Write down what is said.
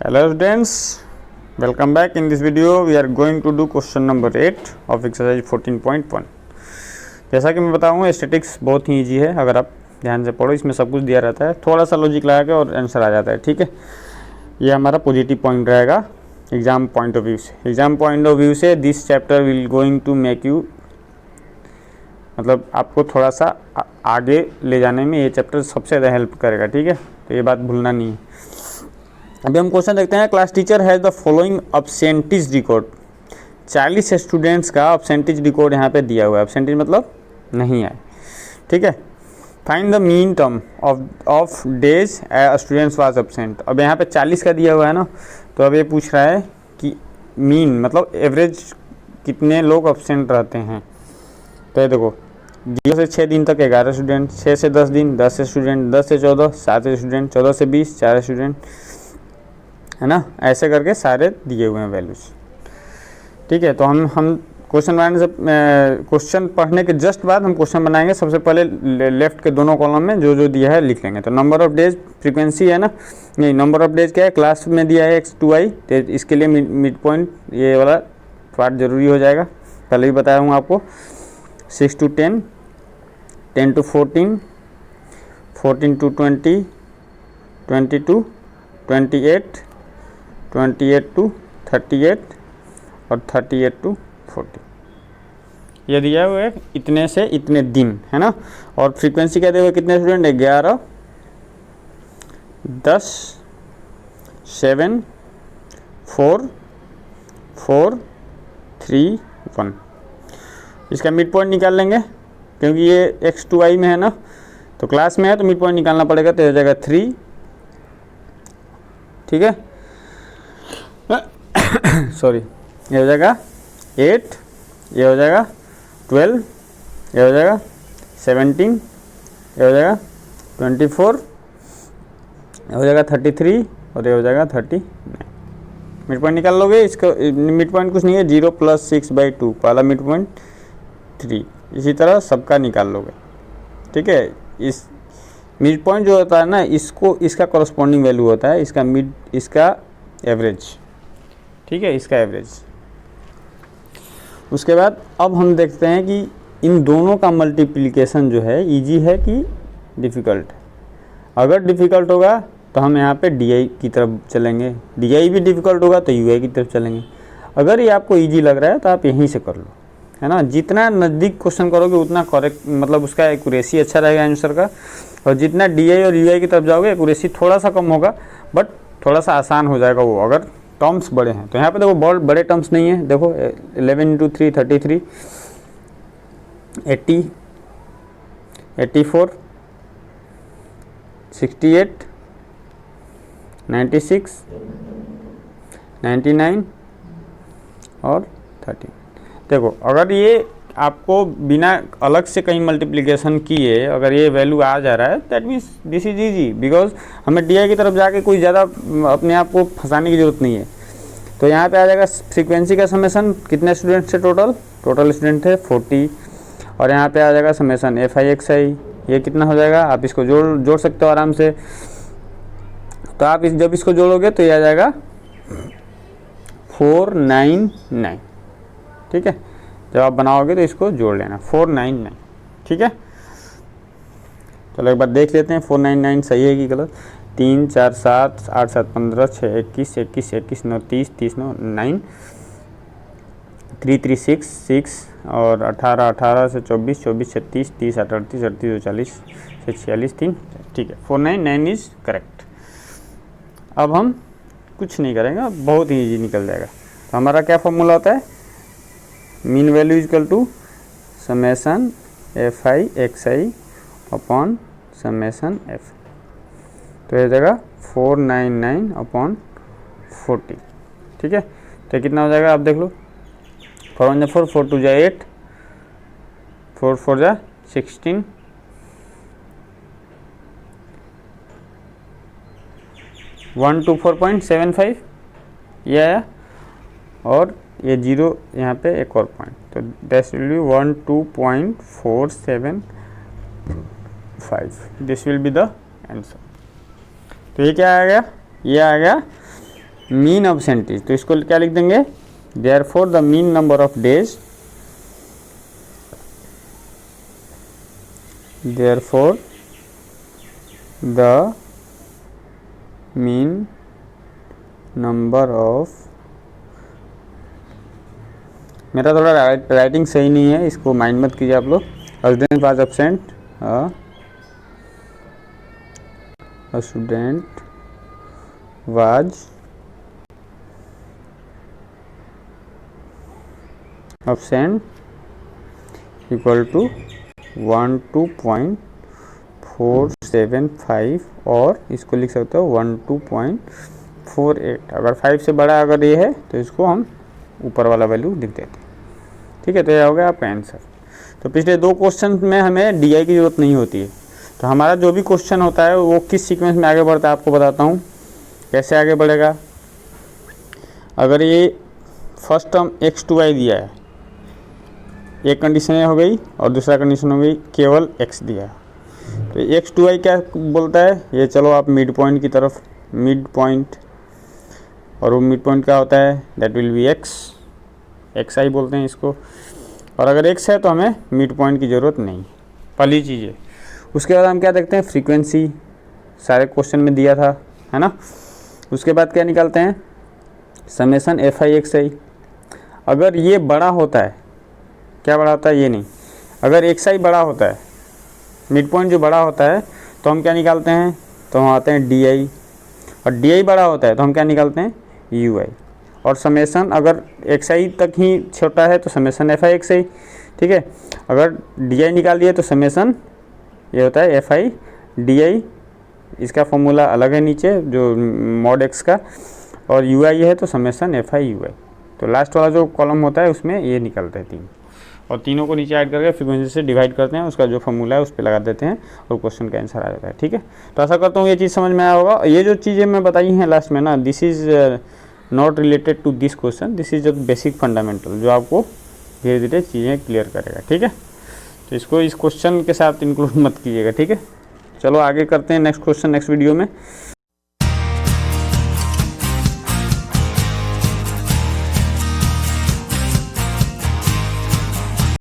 Hello students, welcome back. In this video we are going to do question number 8 of exercise 14.1. जैसा कि मैं बताऊँ statics बहुत ही easy है, अगर आप ध्यान से पढ़ो इसमें सब कुछ दिया रहता है, थोड़ा सा लॉजिक लगा के और आंसर आ जाता है। ठीक है, ये हमारा पॉजिटिव पॉइंट रहेगा एग्जाम पॉइंट ऑफ व्यू से। एग्जाम पॉइंट ऑफ व्यू से this chapter will going to make you, मतलब आपको थोड़ा सा आगे ले जाने में ये चैप्टर सबसे ज़्यादा हेल्प करेगा। ठीक है, तो ये बात भूलना नहीं है। अभी हम क्वेश्चन देखते हैं। Class teacher has the following absentees record. 40 students का अब्सेंटीज रिकॉर्ड यहाँ पे दिया हुआ है। अब्सेंटीज मतलब नहीं आए। ठीक है, find the mean term of days students was absent. अब यहाँ पे 40 का दिया हुआ है ना, तो अब ये पूछ रहा है कि मीन मतलब एवरेज कितने लोग अब्सेंट रहते हैं। तो ये देखो 0 से 6 दिन तक 11 स्टूडेंट, 6 से 10 दिन 10 स्टूडेंट, 10 से 14 7 स्टूडेंट, 14 से 20 4 स्टूडेंट, है ना। ऐसे करके सारे दिए हुए हैं वैल्यूज। ठीक है, तो हम क्वेश्चन बनाने से क्वेश्चन पढ़ने के जस्ट बाद हम क्वेश्चन बनाएंगे। सबसे पहले लेफ्ट के दोनों कॉलम में जो जो दिया है लिख लेंगे। तो नंबर ऑफ डेज फ्रीक्वेंसी है ना, नहीं नंबर ऑफ डेज क्या है, क्लास में दिया है x2i, तो इसके लिए मिड पॉइंट ये वाला पार्ट जरूरी हो जाएगा। पहले भी बताया हूँ आपको। 6 to 10, 10 to 14, 14 to 20, 20 to 28, 28 to 38 और 38 to 40। ये दिया हुआ है इतने से इतने दिन, है ना। और फ्रीक्वेंसी क्या दिया हुआ है, कितने स्टूडेंट, 11 10 7 4 4 3 1। इसका मिड पॉइंट निकाल लेंगे क्योंकि ये x2i में है ना, तो क्लास में है तो मिड पॉइंट निकालना पड़ेगा। तो हो जाएगा 3। ठीक है सॉरी, ये हो जाएगा 8, ये हो जाएगा 12, ये हो जाएगा 17, ये हो जाएगा 24, ये हो जाएगा 33 और ये हो जाएगा 39। मिड पॉइंट निकाल लोगे। इसका मिड पॉइंट कुछ नहीं है, 0 + 6/2, पहला मिड पॉइंट 3। इसी तरह सबका निकाल लोगे। ठीक है, इस मिड पॉइंट जो होता है ना, इसको इसका कॉरस्पॉन्डिंग वैल्यू होता है, इसका मिड, इसका एवरेज। ठीक है, इसका एवरेज। उसके बाद अब हम देखते हैं कि इन दोनों का मल्टीप्लिकेशन जो है इजी है कि डिफ़िकल्ट है। अगर डिफ़िकल्ट होगा तो हम यहाँ पे डी की तरफ चलेंगे, डी भी डिफ़िकल्ट होगा तो यू की तरफ चलेंगे। अगर ये आपको इजी लग रहा है तो आप यहीं से कर लो, है ना। जितना नज़दीक क्वेश्चन करोगे उतना करेक्ट, मतलब उसका एक्यूरेसी अच्छा रहेगा आंसर का। और जितना डी और यू की तरफ जाओगे एक्यूरेसी थोड़ा सा कम होगा, बट थोड़ा सा आसान हो जाएगा वो, अगर टर्म्स बड़े हैं। तो यहाँ पे देखो बहुत बड़े टर्म्स नहीं है। देखो 11 × 3 33, 80 84 68 96 99 और 30। देखो अगर ये आपको बिना अलग से कहीं मल्टीप्लिकेशन किए अगर ये वैल्यू आ जा रहा है, that means this is easy, because हमें डी की तरफ जाके कोई ज़्यादा अपने आप को फंसाने की ज़रूरत नहीं है। तो यहाँ पे आ जाएगा फ्रीक्वेंसी का समेसन, कितने स्टूडेंट थे टोटल स्टूडेंट थे 40। और यहाँ पे आ जाएगा समेसन FI/XI, ये कितना हो जाएगा, आप इसको जोड़ सकते हो आराम से। तो आप जब इसको जोड़ोगे तो ये आ जाएगा 499। ठीक है, जब आप बनाओगे तो इसको जोड़ लेना 499। ठीक है, चलो एक बार देख लेते हैं 499 सही है कि गलत। 3 4 7 8 7 15 6 21 21 21 9 30 30 9 9 3 3 6 6 और 18 18 से 24 24 36 30 38 38 40 से 46 3। ठीक है, 499 इज करेक्ट। अब हम कुछ नहीं करेंगे, बहुत ही ईजी निकल जाएगा। तो हमारा क्या फॉर्मूला होता है, mean value equal to summation FI/XI upon summation F। तो ये जाएगा 499/40। ठीक है, तो कितना हो जाएगा आप देख लो। 4 1 4, 4 2 8, 4 4 16, 124.75 ये आया। और ये 0 यहाँ पे एक और पॉइंट, तो that will be 12.475। This will be the answer. तो ये क्या आ गया, ये आ गया मीन अब्सेंटीज, तो इसको क्या लिख देंगे, therefore the mean number of days, therefore the mean number of, मेरा थोड़ा राइटिंग सही नहीं है, इसको माइंड मत कीजिए आप लोग। Student was absent, a student was absent equal to 12.475 और इसको लिख सकते हो 12.48। अगर 5 से बड़ा अगर ये है तो इसको हम ऊपर वाला वैल्यू लिख देते हैं, ठीक है। तो ये हो गया आपका आंसर। तो पिछले 2 क्वेश्चन में हमें डी आई की ज़रूरत नहीं होती है। तो हमारा जो भी क्वेश्चन होता है वो किस सीक्वेंस में आगे बढ़ता है आपको बताता हूँ कैसे आगे बढ़ेगा। अगर ये फर्स्ट टर्म x2y दिया है, एक कंडीशन ये हो गई और दूसरा कंडीशन हो गई केवल x दिया है, तो x2y क्या बोलता है, ये चलो आप मिड पॉइंट की तरफ, मिड पॉइंट, और वो मिड पॉइंट क्या होता है, दैट विल बी xi बोलते हैं इसको। और अगर x है तो हमें मिड पॉइंट की ज़रूरत नहीं, पहली चीज़ है। उसके बाद हम क्या देखते हैं, फ्रीक्वेंसी सारे क्वेश्चन में दिया था, है ना। उसके बाद क्या निकालते हैं, समेसन fi xi। अगर ये बड़ा होता है, क्या बड़ा होता है, ये नहीं, अगर xi बड़ा होता है, मिड पॉइंट जो बड़ा होता है, तो हम क्या निकालते हैं, तो हम आते हैं di, और di बड़ा होता है तो हम क्या निकालते हैं, ui। और समेसन अगर xi तक ही छोटा है तो समेसन fi xi, ठीक है। अगर di निकाल दिए तो समेसन ये होता है fi di, इसका फॉर्मूला अलग है नीचे जो मॉड x का, और ui है तो समेसन fi ui। तो लास्ट वाला जो कॉलम होता है उसमें ये निकलता है 3, और तीनों को नीचे ऐड करके फ्रीक्वेंसी से डिवाइड करते हैं, उसका जो फॉर्मूला है उस पर लगा देते हैं और क्वेश्चन का आंसर आ जाता है, ठीक है। तो आशा करता हूँ ये चीज़ समझ में आया होगा। ये जो चीज़ें मैं बताई हैं लास्ट में ना, this is not related to this question, this is a basic fundamental जो आपको धीरे धीरे चीज़ें क्लियर करेगा, ठीक है। तो इसको इस क्वेश्चन के साथ इंक्लूड मत कीजिएगा, ठीक है। चलो आगे करते हैं नेक्स्ट क्वेश्चन नेक्स्ट वीडियो में।